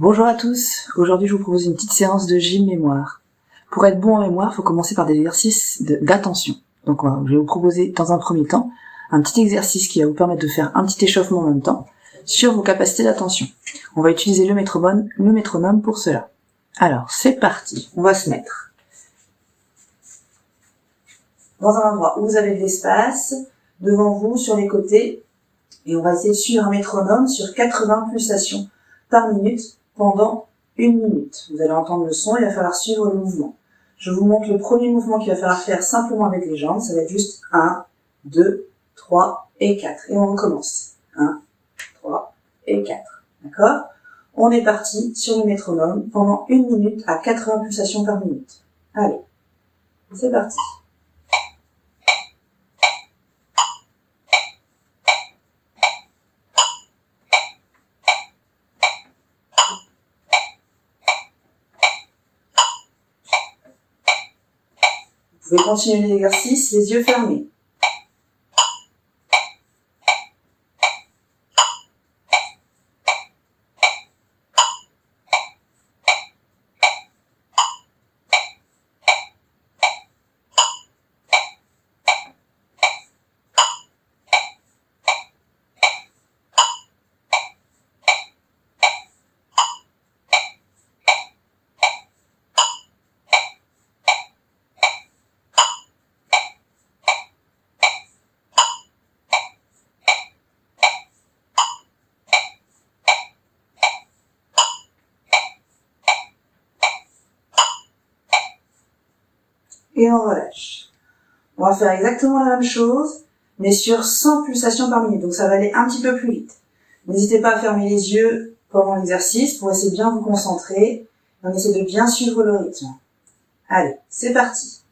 Bonjour à tous, aujourd'hui je vous propose une petite séance de gym mémoire. Pour être bon en mémoire, il faut commencer par des exercices d'attention. Donc je vais vous proposer dans un premier temps un petit exercice qui va vous permettre de faire un petit échauffement en même temps sur vos capacités d'attention. On va utiliser le métronome pour cela. Alors c'est parti, on va se mettre dans un endroit où vous avez de l'espace, devant vous, sur les côtés, et on va essayer de suivre un métronome sur 80 pulsations par minute pendant 1 minute. Vous allez entendre le son, il va falloir suivre le mouvement. Je vous montre le premier mouvement qu'il va falloir faire simplement avec les jambes. Ça va être juste 1, 2, 3 et 4. Et on recommence. 1, 3 et 4. D'accord ? On est parti sur le métronome pendant 1 minute à 80 pulsations par minute. Allez, c'est parti. Vous pouvez continuer l'exercice, les yeux fermés. Et on relâche. On va faire exactement la même chose, mais sur 100 pulsations par minute. Donc ça va aller un petit peu plus vite. N'hésitez pas à fermer les yeux pendant l'exercice pour essayer de bien vous concentrer. On essaie de bien suivre le rythme. Allez, c'est parti.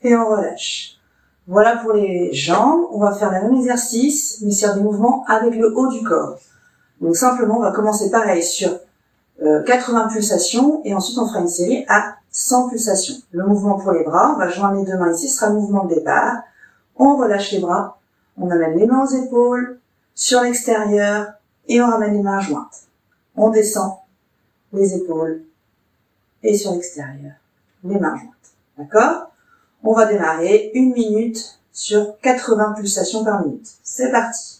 Et on relâche. Voilà pour les jambes. On va faire le même exercice, mais sur des mouvements avec le haut du corps. Donc simplement, on va commencer pareil sur 80 pulsations et ensuite on fera une série à 100 pulsations. Le mouvement pour les bras, on va joindre les deux mains ici, ce sera le mouvement de départ. On relâche les bras, on amène les mains aux épaules, sur l'extérieur et on ramène les mains jointes. On descend les épaules et sur l'extérieur, les mains jointes. D'accord ? On va démarrer 1 minute sur 80 pulsations par minute. C'est parti.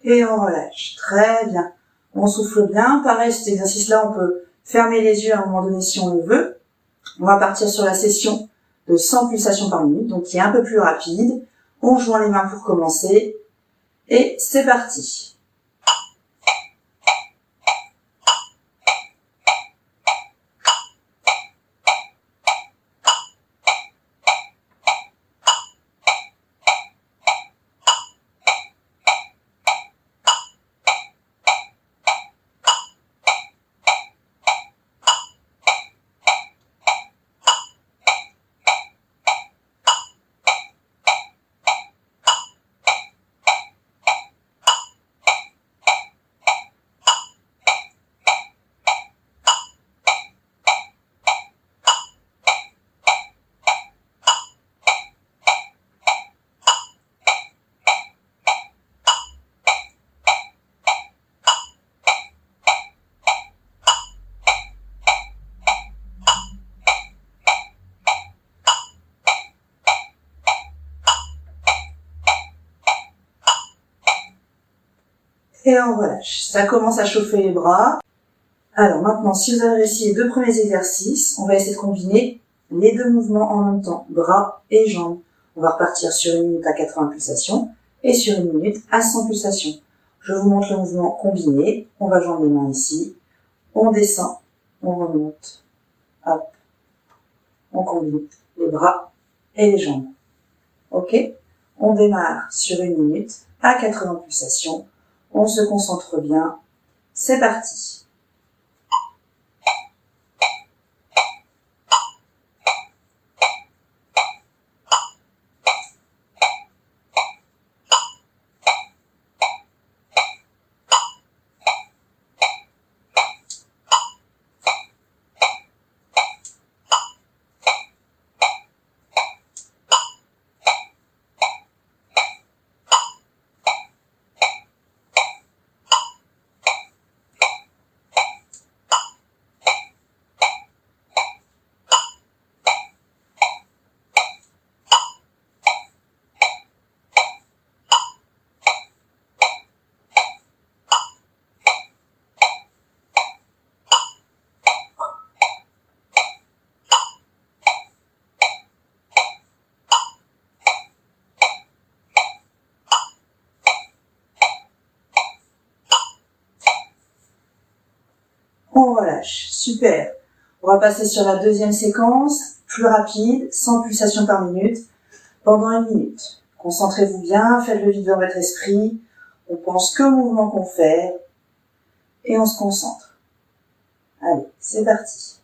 Et on relâche. Très bien. On souffle bien. Pareil, cet exercice-là, on peut fermer les yeux à un moment donné si on le veut. On va partir sur la session de 100 pulsations par minute, donc qui est un peu plus rapide. On joint les mains pour commencer. Et c'est parti. Et on relâche. Ça commence à chauffer les bras. Alors maintenant, si vous avez réussi les deux premiers exercices, on va essayer de combiner les deux mouvements en même temps, bras et jambes. On va repartir sur 1 minute à 80 pulsations et sur 1 minute à 100 pulsations. Je vous montre le mouvement combiné. On va joindre les mains ici. On descend, on remonte, hop, on combine les bras et les jambes. Ok? On démarre sur 1 minute à 80 pulsations. On se concentre bien. C'est parti. On relâche. Super. On va passer sur la deuxième séquence, plus rapide, 100 pulsations par minute, pendant 1 minute. Concentrez-vous bien, faites le vide dans votre esprit. On pense qu'au mouvement qu'on fait et on se concentre. Allez, c'est parti.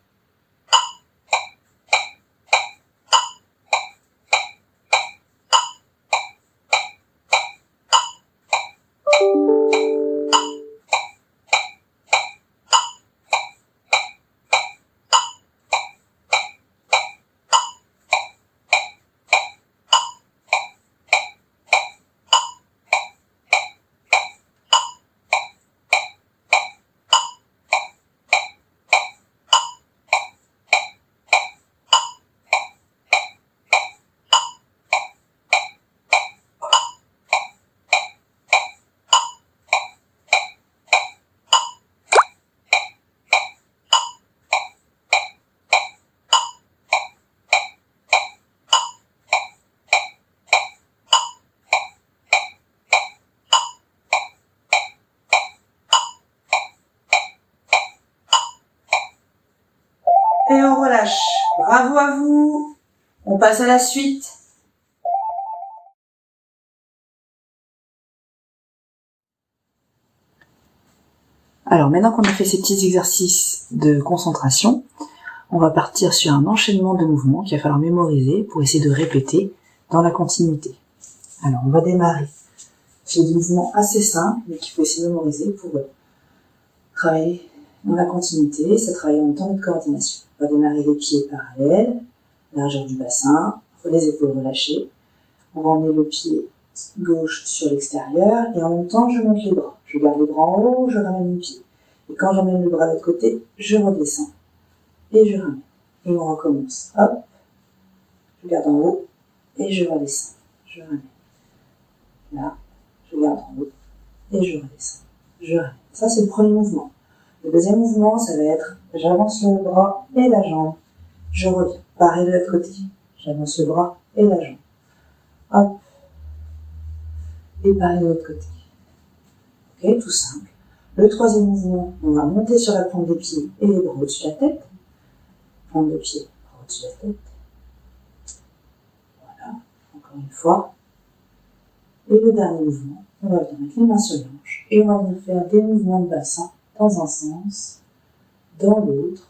Et on relâche. Bravo à vous. On passe à la suite. Alors maintenant qu'on a fait ces petits exercices de concentration, on va partir sur un enchaînement de mouvements qu'il va falloir mémoriser pour essayer de répéter dans la continuité. Alors on va démarrer. C'est des mouvements assez simples, mais qu'il faut essayer de mémoriser pour travailler dans la continuité, ça travaille en même temps de coordination. On va démarrer les pieds parallèles, largeur du bassin, les épaules relâchées. On va emmener le pied gauche sur l'extérieur et en même temps je monte les bras. Je garde les bras en haut, je ramène le pied. Et quand j'emmène le bras de l'autre côté, je redescends et je ramène. Et on recommence. Hop, je garde en haut et je redescends. Je ramène. Là, je garde en haut et je redescends. Je ramène. Ça c'est le premier mouvement. Le deuxième mouvement, ça va être j'avance le bras et la jambe. Je reviens. Pareil de l'autre côté. J'avance le bras et la jambe. Hop. Et pareil de l'autre côté. Ok, tout simple. Le troisième mouvement, on va monter sur la pointe des pieds et les bras au-dessus de la tête. Pointe de pied, bras au-dessus de la tête. Voilà, encore une fois. Et le dernier mouvement, on va venir mettre les mains sur les hanches et on va venir faire des mouvements de bassin dans un sens, dans l'autre,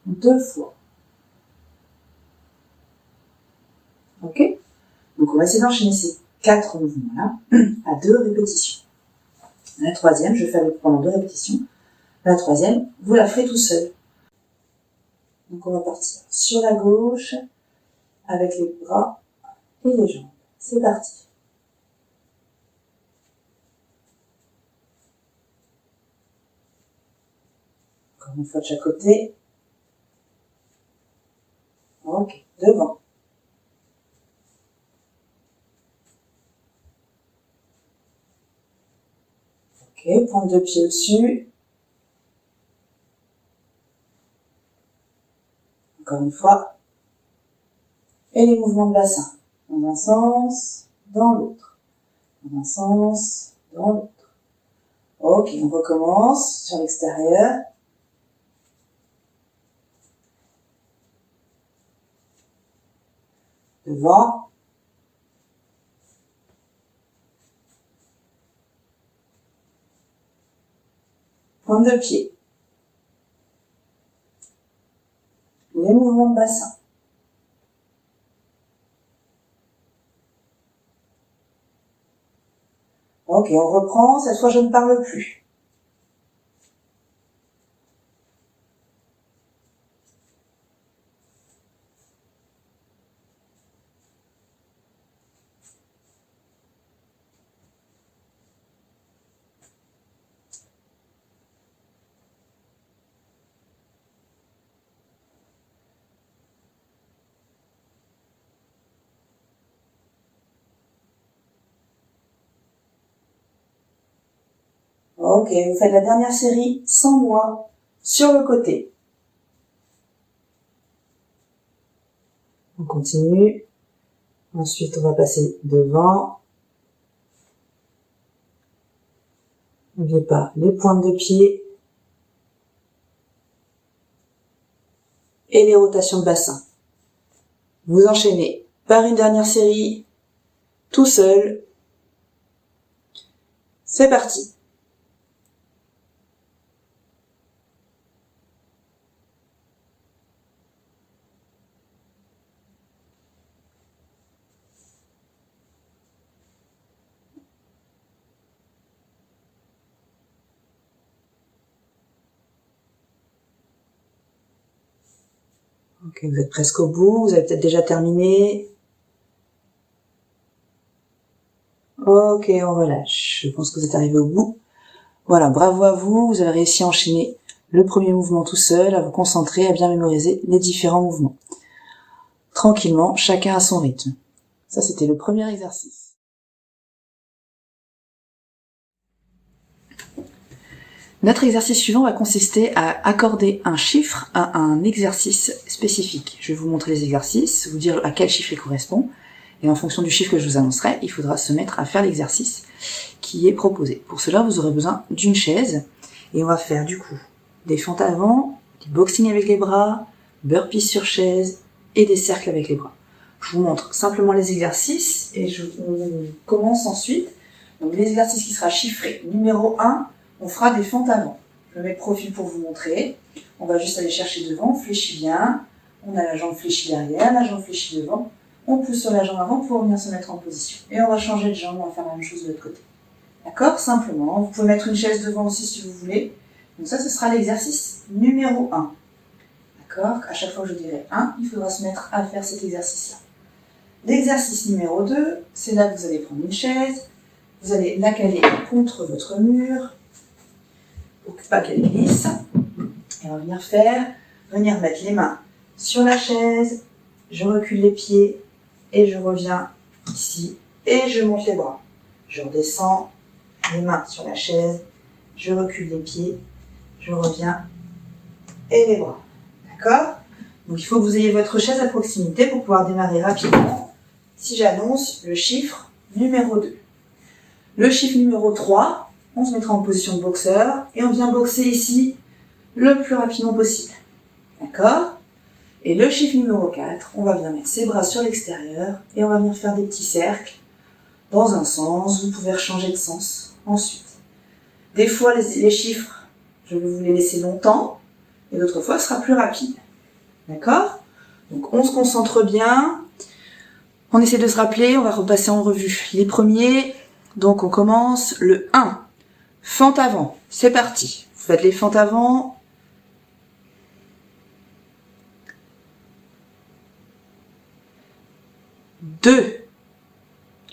2 fois. Ok? Donc on va essayer d'enchaîner ces 4 mouvements-là à 2 répétitions. La troisième, je vais faire pendant 2 répétitions. La troisième, vous la ferez tout seul. Donc on va partir sur la gauche avec les bras et les jambes. C'est parti. Encore une fois de chaque côté. Ok, devant. Ok, Ok, pointe de pied au-dessus. Encore une fois. Et les mouvements de bassin. Dans un sens, dans l'autre. Dans un sens, dans l'autre. Ok, on recommence sur l'extérieur. Devant. Pointe de pied. Les mouvements de bassin. Ok, on reprend. Cette fois, je ne parle plus. Ok, vous faites la dernière série sans moi sur le côté. On continue. Ensuite, on va passer devant. N'oubliez pas les pointes de pied et les rotations de bassin. Vous enchaînez par une dernière série, tout seul. C'est parti. Ok, vous êtes presque au bout, vous avez peut-être déjà terminé. Ok, on relâche. Je pense que vous êtes arrivé au bout. Voilà, bravo à vous, vous avez réussi à enchaîner le premier mouvement tout seul, à vous concentrer, à bien mémoriser les différents mouvements. Tranquillement, chacun à son rythme. Ça, c'était le premier exercice. Notre exercice suivant va consister à accorder un chiffre à un exercice spécifique. Je vais vous montrer les exercices, vous dire à quel chiffre il correspond, et en fonction du chiffre que je vous annoncerai, il faudra se mettre à faire l'exercice qui est proposé. Pour cela, vous aurez besoin d'une chaise, et on va faire du coup des fentes avant, du boxing avec les bras, burpees sur chaise, et des cercles avec les bras. Je vous montre simplement les exercices, et on commence ensuite. Donc l'exercice qui sera chiffré, numéro 1, on fera des fentes avant. Je mets de profil pour vous montrer. On va juste aller chercher devant, on fléchit bien. On a la jambe fléchie derrière, la jambe fléchie devant. On pousse sur la jambe avant pour venir se mettre en position. Et on va changer de jambe, on va faire la même chose de l'autre côté. D'accord? Simplement. Vous pouvez mettre une chaise devant aussi si vous voulez. Donc ça, ce sera l'exercice numéro 1. D'accord? À chaque fois que je dirai 1, il faudra se mettre à faire cet exercice-là. L'exercice numéro 2, c'est là que vous allez prendre une chaise. Vous allez la caler contre votre mur, pour pas qu'elle glisse. Et on va venir mettre les mains sur la chaise, je recule les pieds, et je reviens ici, et je monte les bras. Je redescends, les mains sur la chaise, je recule les pieds, je reviens, et les bras. D'accord? Donc il faut que vous ayez votre chaise à proximité pour pouvoir démarrer rapidement, si j'annonce le chiffre numéro 2. Le chiffre numéro 3, on se mettra en position de boxeur et on vient boxer ici le plus rapidement possible. D'accord? Et le chiffre numéro 4, on va venir mettre ses bras sur l'extérieur et on va venir faire des petits cercles dans un sens. Vous pouvez rechanger de sens ensuite. Des fois, les chiffres, je vais vous les laisser longtemps et d'autres fois, ce sera plus rapide. D'accord? Donc, on se concentre bien. On essaie de se rappeler, on va repasser en revue les premiers. Donc on commence le 1. Fente avant, c'est parti. Vous faites les fentes avant. Deux.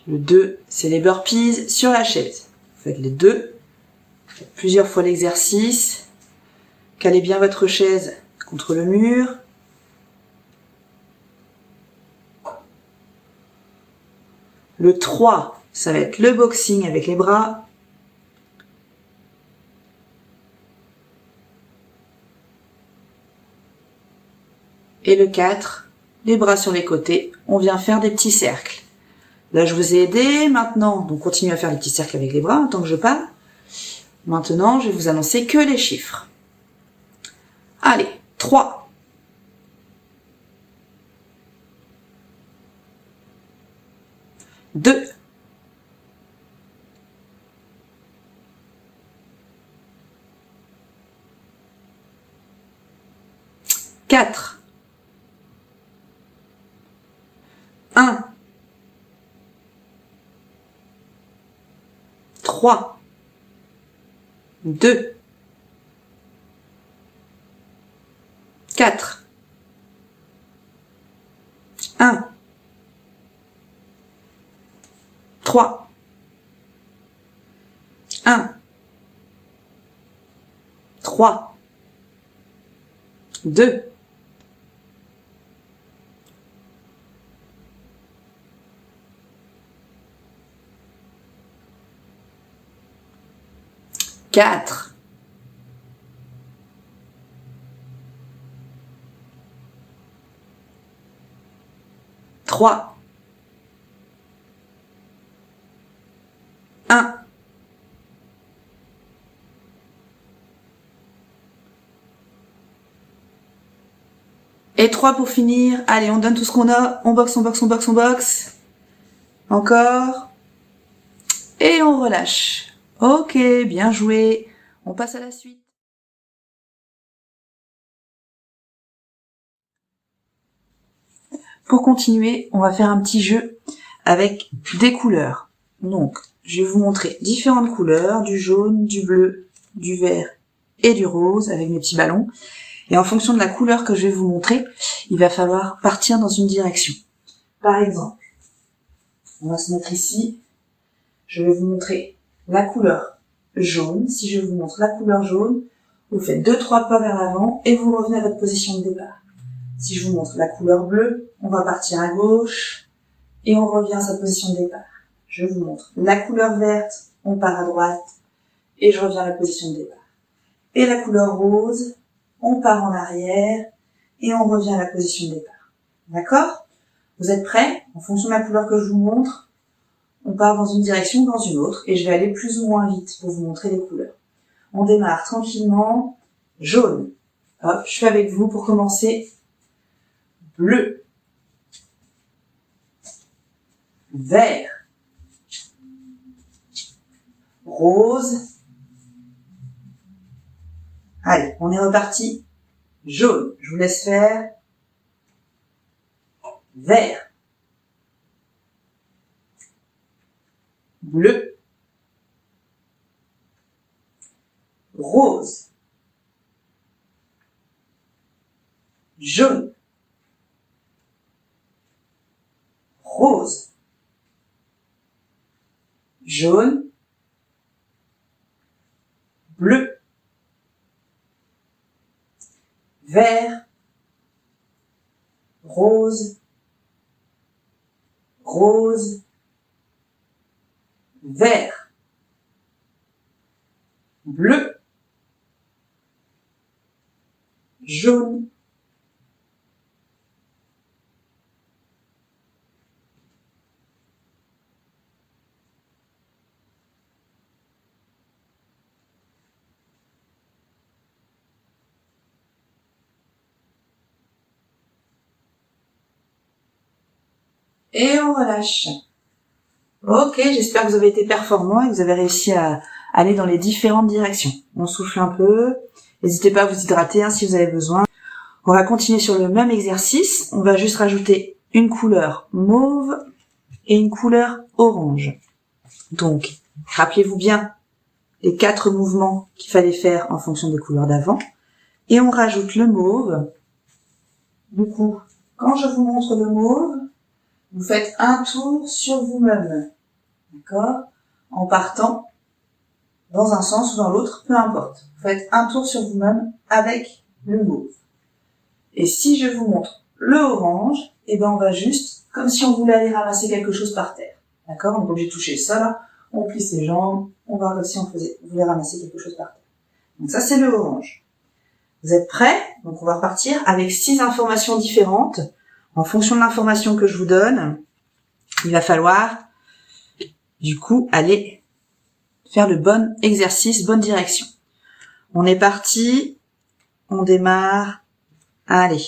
Le 2, c'est les burpees sur la chaise. Vous faites les 2. Faites plusieurs fois l'exercice. Calez bien votre chaise contre le mur. Le 3, ça va être le boxing avec les bras. Et le 4, les bras sur les côtés, on vient faire des petits cercles. Là, je vous ai aidé. Maintenant, donc continuez à faire les petits cercles avec les bras tant que je parle. Maintenant, je vais vous annoncer que les chiffres. Allez, 3. 2. 4. 1. 3. 2. 4. 1. 3. 1. 3. 2. 4. 3. 1. 3 pour finir. Allez, on donne tout ce qu'on a. On boxe, on boxe, on boxe, on boxe. Encore. Et on relâche. Ok, bien joué. On passe à la suite. Pour continuer, on va faire un petit jeu avec des couleurs. Donc, je vais vous montrer différentes couleurs, du jaune, du bleu, du vert et du rose avec mes petits ballons. Et en fonction de la couleur que je vais vous montrer, il va falloir partir dans une direction. Par exemple, on va se mettre ici. Je vais vous montrer la couleur jaune. Si je vous montre la couleur jaune, vous faites 2-3 pas vers l'avant et vous revenez à votre position de départ. Si je vous montre la couleur bleue, on va partir à gauche et on revient à sa position de départ. Je vous montre la couleur verte, on part à droite et je reviens à la position de départ. Et la couleur rose, on part en arrière et on revient à la position de départ. D'accord? Vous êtes prêts? En fonction de la couleur que je vous montre, on part dans une direction ou dans une autre et je vais aller plus ou moins vite pour vous montrer les couleurs. On démarre tranquillement. Jaune. Hop, je fais avec vous pour commencer. Bleu. Vert. Rose. Allez, on est reparti. Jaune. Je vous laisse faire. Vert. Bleu. Rose. Jaune. Rose. Jaune. Bleu. Vert. Rose. Rose. Vert. Bleu. Jaune. Et on relâche. Ok, j'espère que vous avez été performants et que vous avez réussi à aller dans les différentes directions. On souffle un peu. N'hésitez pas à vous hydrater si vous avez besoin. On va continuer sur le même exercice. On va juste rajouter une couleur mauve et une couleur orange. Donc, rappelez-vous bien les 4 mouvements qu'il fallait faire en fonction des couleurs d'avant. Et on rajoute le mauve. Du coup, quand je vous montre le mauve, vous faites un tour sur vous-même. D'accord? En partant dans un sens ou dans l'autre, peu importe. Vous faites un tour sur vous-même avec le mauve. Et si je vous montre le orange, eh ben on va juste, comme si on voulait aller ramasser quelque chose par terre. D'accord? On n'est pas obligé de toucher le sol, on plie ses jambes, on va comme si on voulait ramasser quelque chose par terre. Donc ça c'est le orange. Vous êtes prêts? Donc on va repartir avec 6 informations différentes. En fonction de l'information que je vous donne, il va falloir du coup aller faire le bon exercice, bonne direction. On est parti, on démarre. Allez.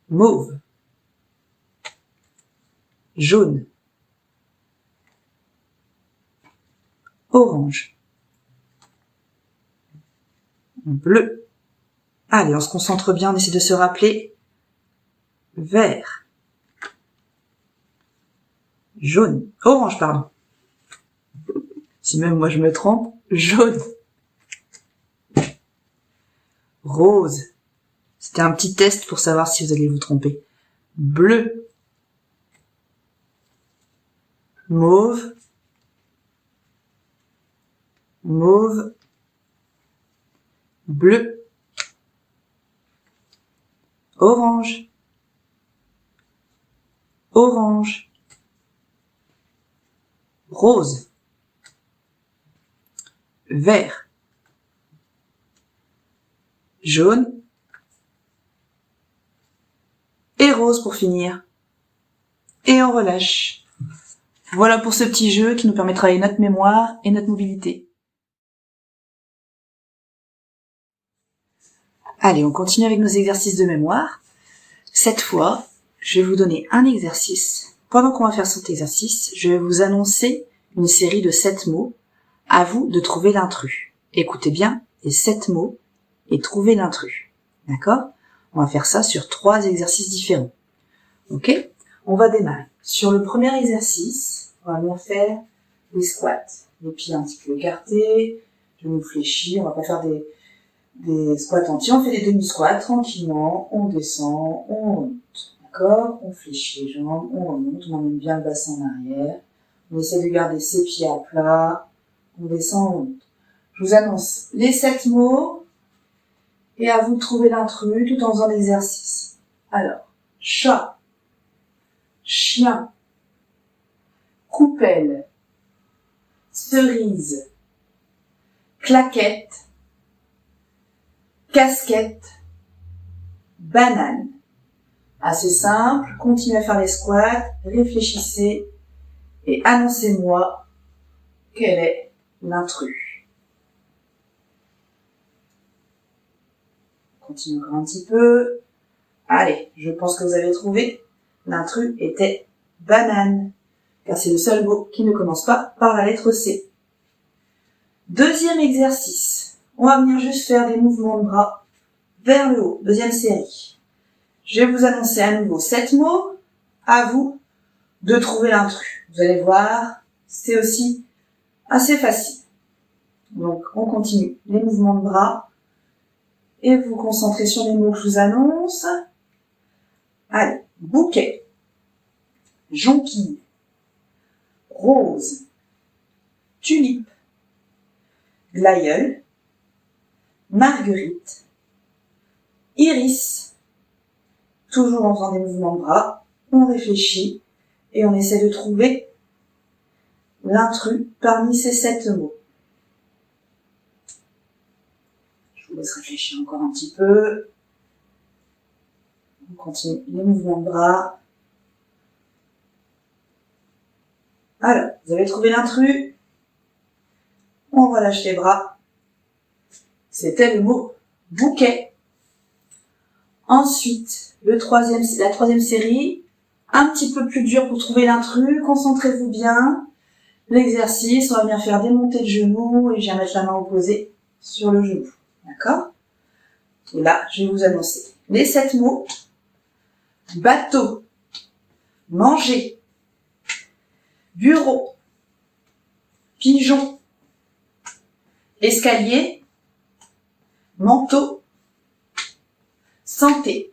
Mauve. Jaune. Orange. Bleu. Allez, on se concentre bien, on essaie de se rappeler. Vert. Jaune. Orange, pardon. Si même moi je me trompe. Jaune. Rose. C'était un petit test pour savoir si vous allez vous tromper. Bleu. Mauve. Mauve. Bleu. Orange. Orange. Rose. Vert. Jaune. Et rose pour finir. Et on relâche. Voilà pour ce petit jeu qui nous permet de travailler notre mémoire et notre mobilité. Allez, on continue avec nos exercices de mémoire. Cette fois, je vais vous donner un exercice. Pendant qu'on va faire cet exercice, je vais vous annoncer une série de 7 mots. À vous de trouver l'intrus. Écoutez bien les 7 mots et trouvez l'intrus. D'accord? On va faire ça sur 3 exercices différents. Ok? On va démarrer. Sur le premier exercice, on va bien faire des squats. Les pieds un petit peu écartés, genoux fléchis. On va pas faire des squats entiers. On fait des demi-squats tranquillement. On descend, on remonte. D'accord? On fléchit les jambes, on remonte. On emmène bien le bassin en arrière. On essaie de garder ses pieds à plat. On descend, on remonte. Je vous annonce les 7 mots et à vous de trouver l'intrus tout en faisant l'exercice. Alors, chat, chien, coupelle, cerise, claquette, casquette, banane. Assez simple, continuez à faire les squats, réfléchissez et annoncez-moi quel est l'intrus. Continue encore un petit peu. Allez, je pense que vous avez trouvé. L'intrus était banane, car c'est le seul mot qui ne commence pas par la lettre C. Deuxième exercice. On va venir juste faire des mouvements de bras vers le haut. Deuxième série. Je vais vous annoncer à nouveau 7 mots. À vous de trouver l'intrus. Vous allez voir, c'est aussi assez facile. Donc, on continue les mouvements de bras et vous vous concentrez sur les mots que je vous annonce. Allez, bouquet, jonquille, rose, tulipe, glaïeul, marguerite, iris. Toujours en faisant des mouvements de bras, on réfléchit et on essaie de trouver l'intrus parmi ces 7 mots. Je vous laisse réfléchir encore un petit peu. On continue les mouvements de bras. Alors, vous avez trouvé l'intrus. On relâche les bras. C'était le mot bouquet. Ensuite, la troisième série, un petit peu plus dur pour trouver l'intrus. Concentrez-vous bien. L'exercice, on va bien faire démonter le genou et je viens mettre la main opposée sur le genou. D'accord? Et là, je vais vous annoncer les 7 mots. Bateau, manger, bureau, pigeon, escalier, manteau, santé.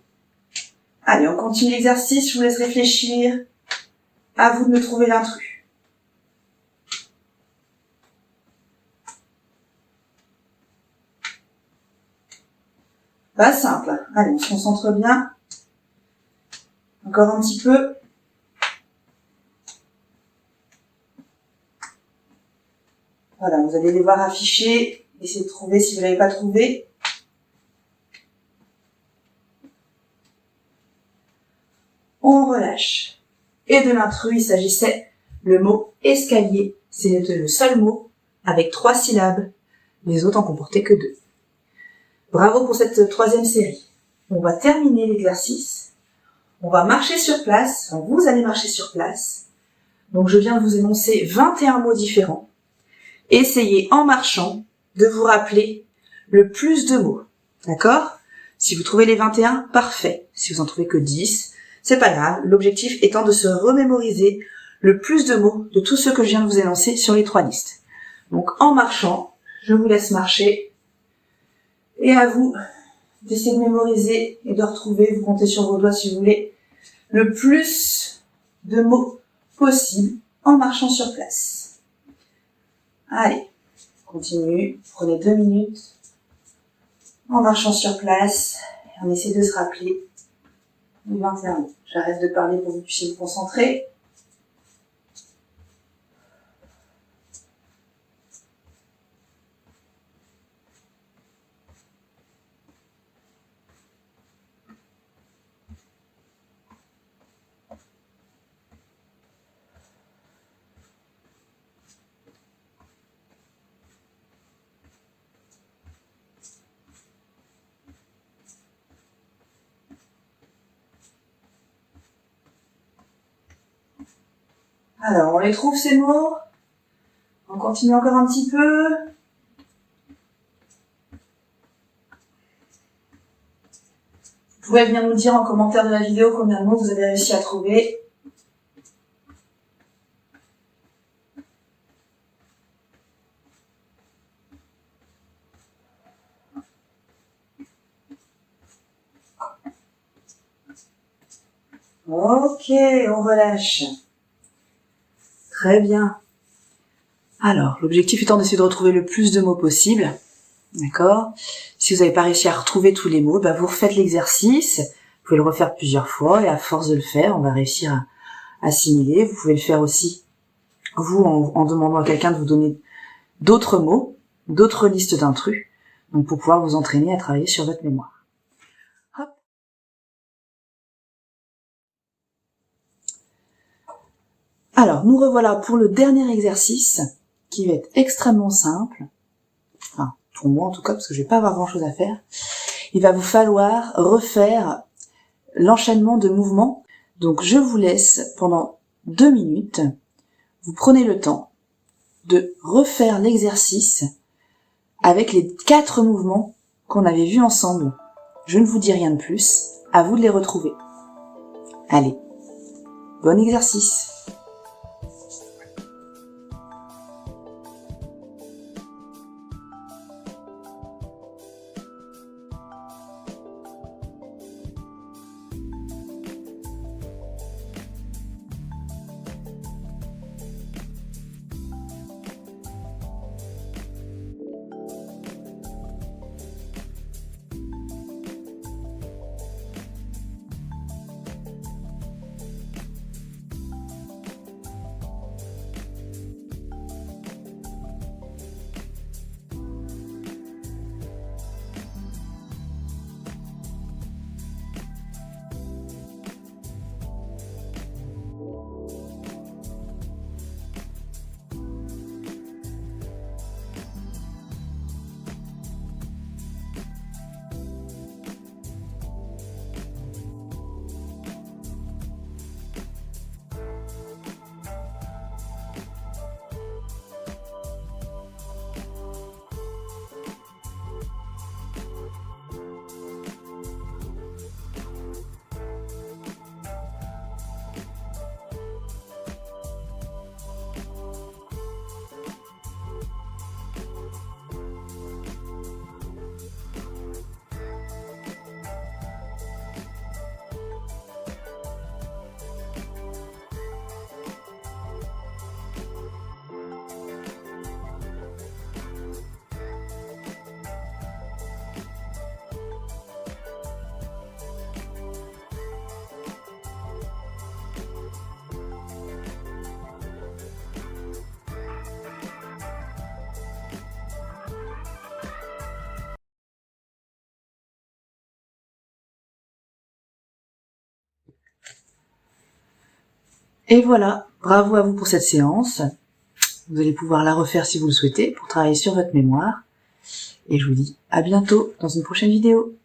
Allez, on continue l'exercice, je vous laisse réfléchir. À vous de me trouver l'intrus. Pas simple. Allez, on se concentre bien. Encore un petit peu. Voilà, vous allez les voir affichés. Essayez de trouver si vous ne l'avez pas trouvé. on relâche. Et de l'intrus, il s'agissait le mot escalier. C'était le seul mot avec 3 syllabes. Les autres en comportaient que 2. Bravo pour cette 3e série. On va terminer l'exercice. On va marcher sur place. Enfin, vous allez marcher sur place. Donc je viens de vous énoncer 21 mots différents. Essayez en marchant de vous rappeler le plus de mots. D'accord ? Si vous trouvez les 21, parfait. Si vous en trouvez que 10, c'est pas grave. L'objectif étant de se remémoriser le plus de mots de tous ceux que je viens de vous énoncer sur les 3 listes. Donc en marchant, je vous laisse marcher. Et à vous d'essayer de mémoriser et de retrouver, vous comptez sur vos doigts si vous voulez, le plus de mots possible en marchant sur place. Allez, continue, prenez 2 minutes en marchant sur place et on essaie de se rappeler les 21 mots. J'arrête de parler pour que vous puissiez vous concentrer. Alors, on les trouve ces mots. On continue encore un petit peu. Vous pouvez venir nous dire en commentaire de la vidéo combien de mots vous avez réussi à trouver. Ok, on relâche. Très bien. Alors, l'objectif étant d'essayer de retrouver le plus de mots possible. D'accord ? Si vous n'avez pas réussi à retrouver tous les mots, vous refaites l'exercice. Vous pouvez le refaire plusieurs fois et à force de le faire, on va réussir à assimiler. Vous pouvez le faire aussi, vous, en demandant à quelqu'un de vous donner d'autres mots, d'autres listes d'intrus, donc pour pouvoir vous entraîner à travailler sur votre mémoire. Hop. Alors, nous revoilà pour le dernier exercice, qui va être extrêmement simple. Enfin, pour moi en tout cas, parce que je vais pas avoir grand chose à faire. Il va vous falloir refaire l'enchaînement de mouvements. Donc je vous laisse pendant 2 minutes. Vous prenez le temps de refaire l'exercice avec les 4 mouvements qu'on avait vus ensemble. Je ne vous dis rien de plus, à vous de les retrouver. Allez, bon exercice. Et voilà, bravo à vous pour cette séance. Vous allez pouvoir la refaire si vous le souhaitez pour travailler sur votre mémoire. Et je vous dis à bientôt dans une prochaine vidéo.